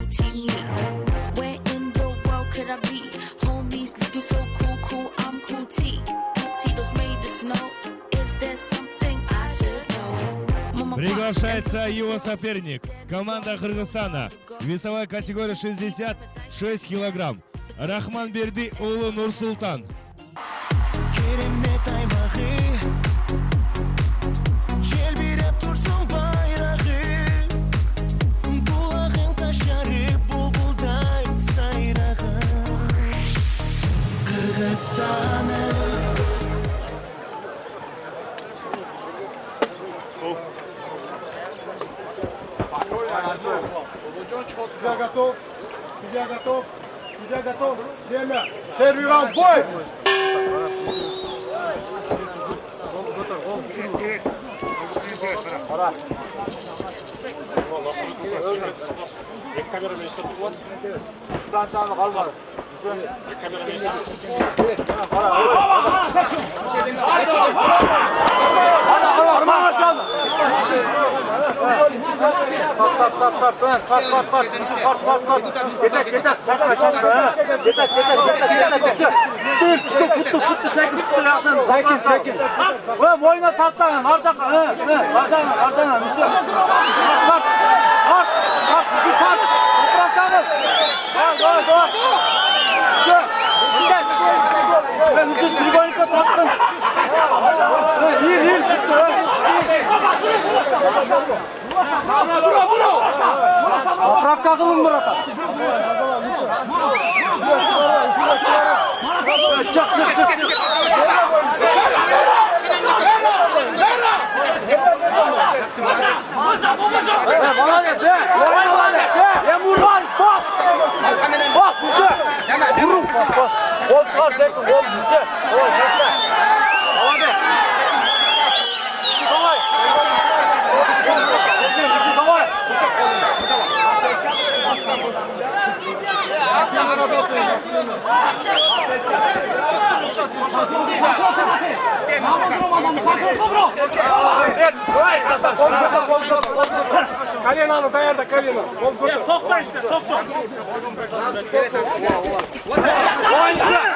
boutique me. Where in the world could I be? Homies looking so cool, I'm cool T. Tuxedos made the snow. Is there something I should know? Приглашается его соперник. Команда Кыргызстана. Весовая категория 66 килограмм. Рахманберди улы Нурсултан. Судья готов. Судья готов. Судья готов. Время. Первый раунд. Бой! Пора. Kameraman işte bu. Stansanı kalmadı. Kameraman işte. Sakin. Boyuna tartlanın, harcakın. Harcakın. Tart. Bırakalım. Doğru. Ben uzun tribonika taktım. İyi. Popravka kılın burada. Çık. Молодец, молодец. Я мурван, бas. Bas, güzel. Vurun, bas. Gol çıkar, çekin, gol güzel. Gol, kesme. Молодец. Давай. Давай. Коленаны dayandı, колено. Tokla işte, tokla. Молодец,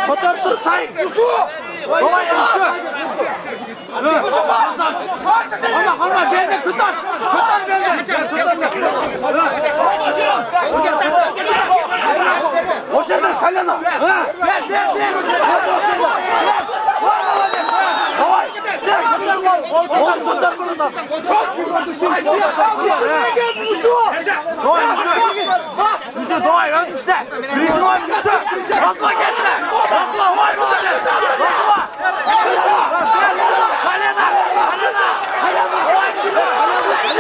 Fotoğrafı sayın. Kolay Ama benden tutar. Tutar benden. Boşanın kalena. Ver. Kolay. Tutar buradan. Doğay ön işte. Birinci doğay çıktı. Basma gitme. Basma. Vay молодец. Basma. Kalena. Vay çıktı. Aldık.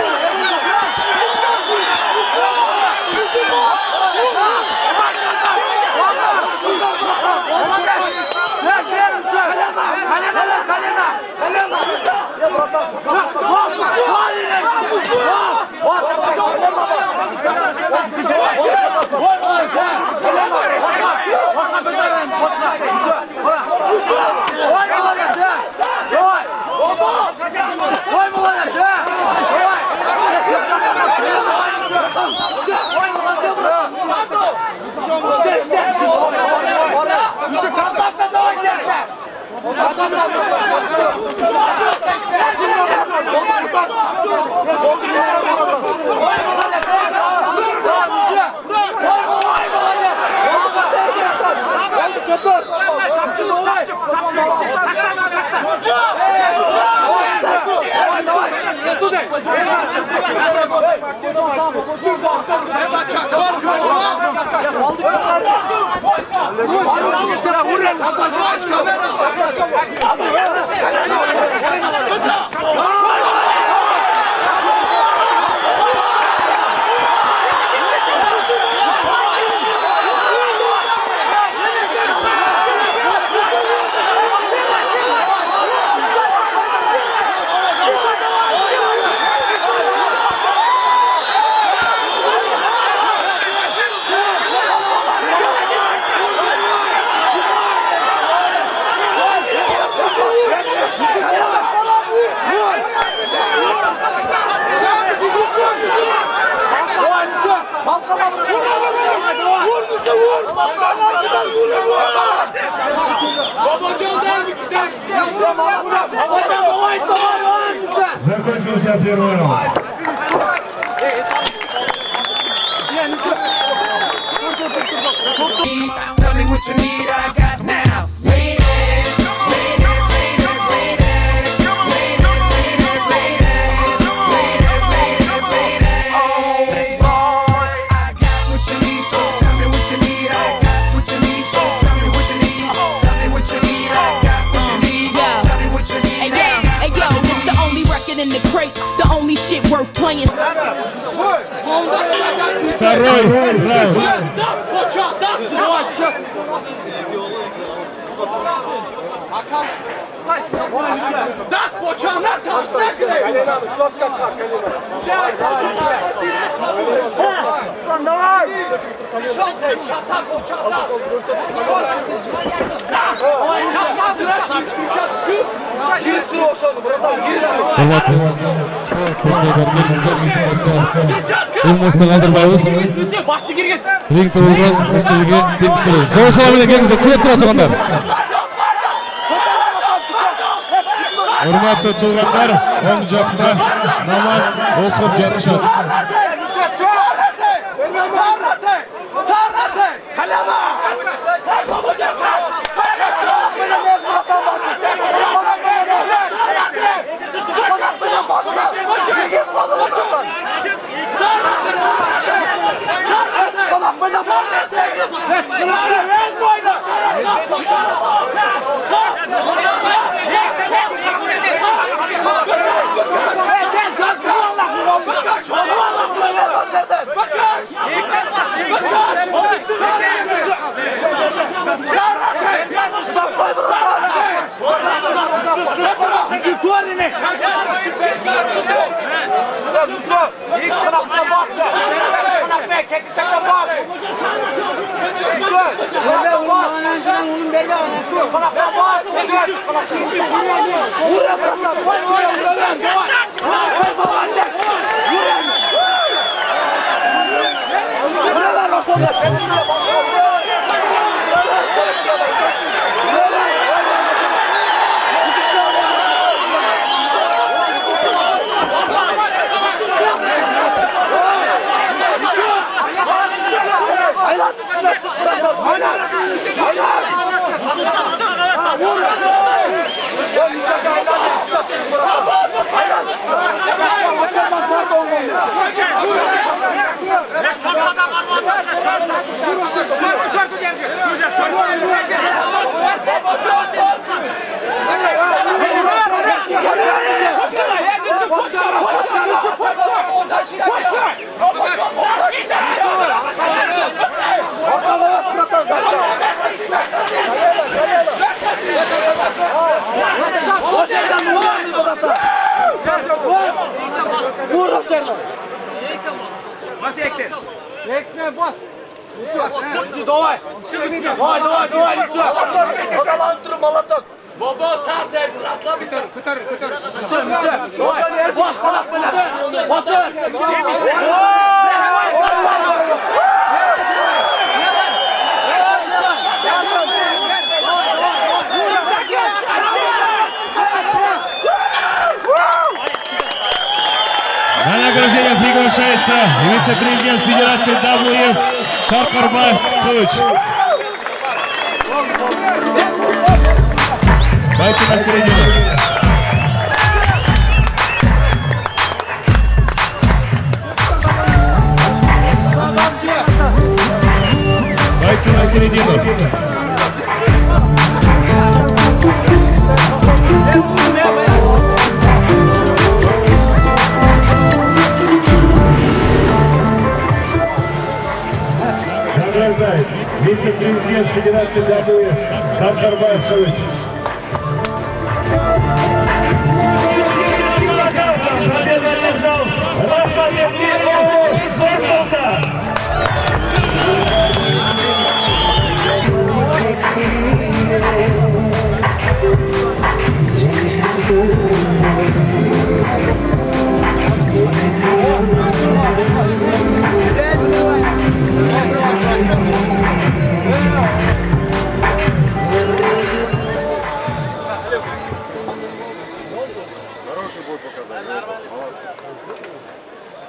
Закончился первый раунд. Tell me what you need, I got now. Ladies, ladies, ladies, ladies, ladies, ladies, ladies, ladies. Oh, Lord, I got what you need, so tell me what you need. I got what you need, so tell me what you need. Tell me what you need, I got what you need. Tell me what you need. Hey yo, this the only record in the crate, the only shit worth playing. Второй раунд. Olmazsa kaldırmayız. Ring turundan üstüge temizleriz. Koğuşalarıyla gelinize kuyat tura soğanlar. Hurmatli tuğanlar, oң жақта namaz оқып жатышат. Давай! Давай, давай, лицо! Odalandırın Malatok. Baba sert ezin aslan bir tane. Давай! Бос, қалақ бені! Босы! На награждение приглашается вице-президент Федерации WF Саркарбаев Кылыч. Бойцы на середину. Бойцы на на середину. Награждает вице-президент Федерации Габуев Сардарбай Шевич. Победу одержал Рафа Евгений.